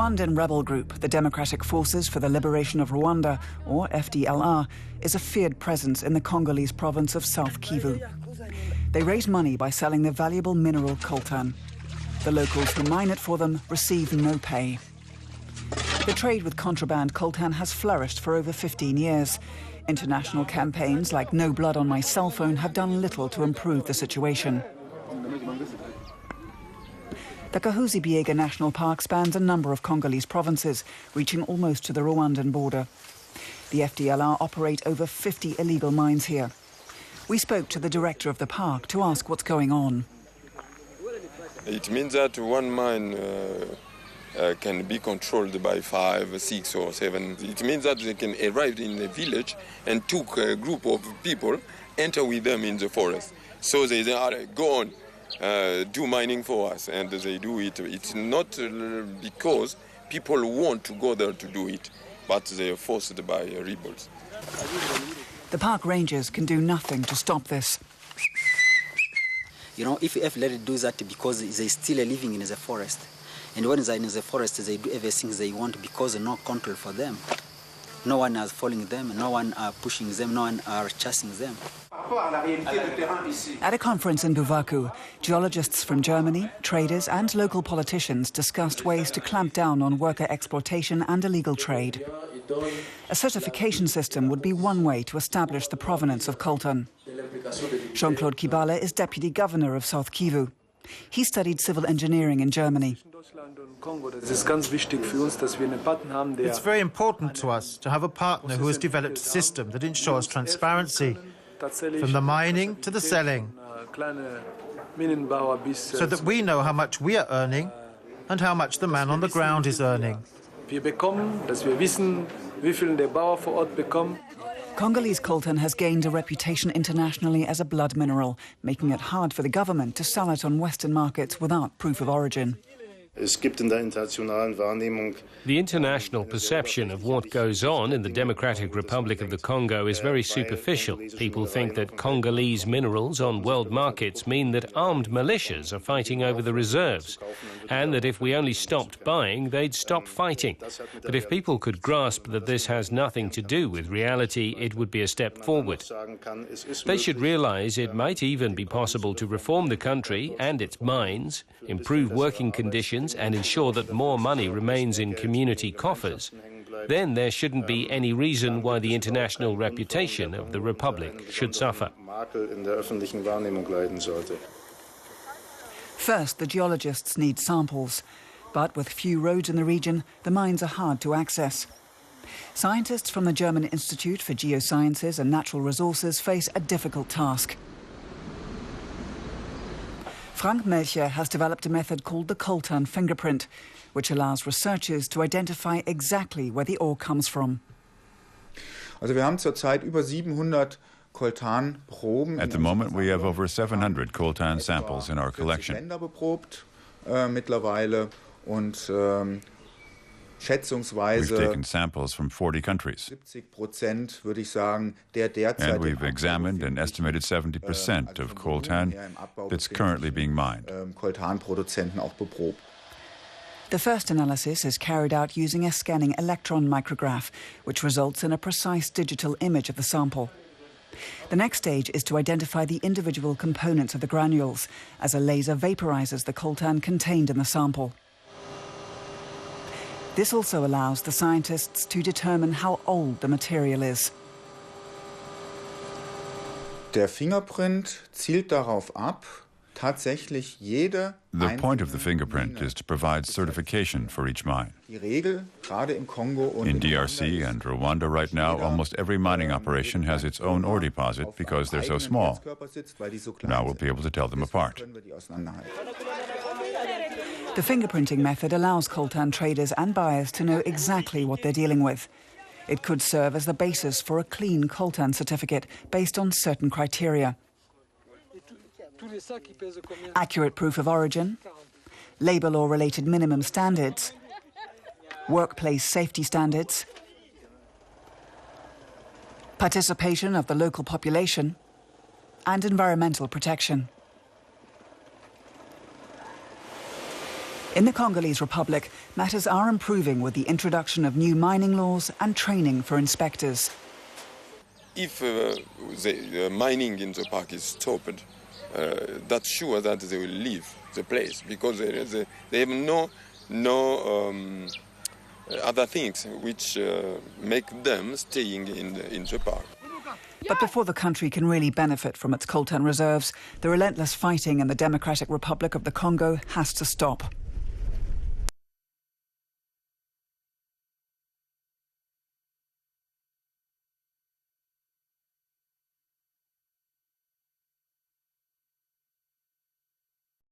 Rwandan rebel group, the Democratic Forces for the Liberation of Rwanda, or FDLR, is a feared presence in the Congolese province of South Kivu. They raise money by selling the valuable mineral coltan. The locals who mine it for them receive no pay. The trade with contraband coltan has flourished for over 15 years. International campaigns like No Blood on My Cell Phone have done little to improve the situation. The Kahuzi-Biega National Park spans a number of Congolese provinces, reaching almost to the Rwandan border. The FDLR operate over 50 illegal mines here. We spoke to the director of the park to ask what's going on. It means that one mine can be controlled by 5, 6 or 7. It means that they can arrive in a village and took a group of people, enter with them in the forest. So they are go on, do mining for us, and they do it. It's not because people want to go there to do it, but they are forced by rebels. The park rangers can do nothing to stop this. You know, if FLR do that because they still are living in the forest. And when they're in the forest, they do everything they want because there's no control for them. No one is following them, no one are pushing them, no one are chasing them. At a conference in Buvaku, geologists from Germany, traders and local politicians discussed ways to clamp down on worker exploitation and illegal trade. A certification system would be one way to establish the provenance of coltan. Jean-Claude Kibale is deputy governor of South Kivu. He studied civil engineering in Germany. It's very important to us to have a partner who has developed a system that ensures transparency, from the mining to the selling, so that we know how much we are earning and how much the man on the ground is earning. Congolese coltan has gained a reputation internationally as a blood mineral, making it hard for the government to sell it on Western markets without proof of origin. The international perception of what goes on in the Democratic Republic of the Congo is very superficial. People think that Congolese minerals on world markets mean that armed militias are fighting over the reserves, and that if we only stopped buying, they'd stop fighting. But if people could grasp that this has nothing to do with reality, it would be a step forward. They should realize it might even be possible to reform the country and its mines, improve working conditions, and ensure that more money remains in community coffers. Then there shouldn't be any reason why the international reputation of the Republic should suffer. First, the geologists need samples. But with few roads in the region, the mines are hard to access. Scientists from the German Institute for Geosciences and Natural Resources face a difficult task. Frank Melcher has developed a method called the coltan fingerprint, which allows researchers to identify exactly where the ore comes from. At the moment, we have over 700 coltan samples in our collection. We've taken samples from 40 countries, and we've examined an estimated 70% of coltan that's currently being mined. The first analysis is carried out using a scanning electron micrograph, which results in a precise digital image of the sample. The next stage is to identify the individual components of the granules, as a laser vaporizes the coltan contained in the sample. This also allows the scientists to determine how old the material is. Der Fingerprint zielt darauf ab, tatsächlich jede. The point of the fingerprint is to provide certification for each mine. In DRC and Rwanda right now, almost every mining operation has its own ore deposit because they're so small. Now we'll be able to tell them apart. The fingerprinting method allows coltan traders and buyers to know exactly what they're dealing with. It could serve as the basis for a clean coltan certificate based on certain criteria. Accurate proof of origin, label or related minimum standards, workplace safety standards, participation of the local population, and environmental protection. In the Congolese Republic, matters are improving with the introduction of new mining laws and training for inspectors. If the mining in the park is stopped, that's sure that they will leave the place because they have no other things which make them staying in the park. But before the country can really benefit from its coltan reserves, the relentless fighting in the Democratic Republic of the Congo has to stop.